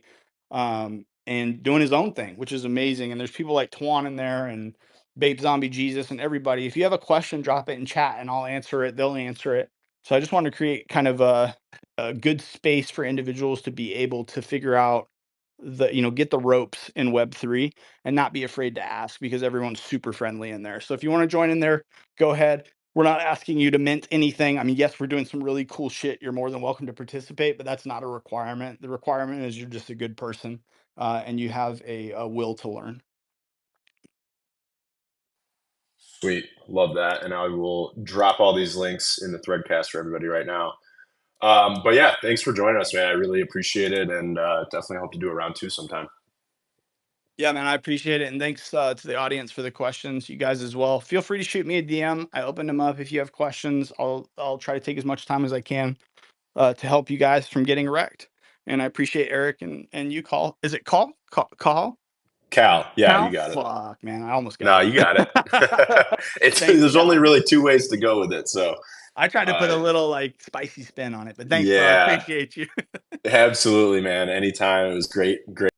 and doing his own thing, which is amazing. And there's people like Twan in there and Babe Zombie Jesus and everybody. If you have a question, drop it in chat and I'll answer it. They'll answer it. So I just want to create kind of a good space for individuals to be able to figure out get the ropes in Web3 and not be afraid to ask because everyone's super friendly in there. So if you want to join in there, go ahead. We're not asking you to mint anything. I mean, yes, we're doing some really cool shit. You're more than welcome to participate, but that's not a requirement. The requirement is you're just a good person, and you have a will to learn. Sweet. Love that. And I will drop all these links in the threadcast for everybody right now. But yeah, thanks for joining us, man. I really appreciate it, and definitely hope to do a round two sometime. Yeah, man, I appreciate it, and thanks to the audience for the questions. You guys as well. Feel free to shoot me a DM. I opened them up. If you have questions, I'll try to take as much time as I can to help you guys from getting wrecked. And I appreciate Eric and you call. Is it call? Call? Cal, yeah, you Cal? got it. Fuck, man, I almost got No, it. you got it. It's Thanks, there's only Cal. really two ways to go with it. So, I tried to put uh, a little like spicy spin on it, but thanks, bro. I yeah, appreciate you. absolutely, man. Anytime. It was great, great.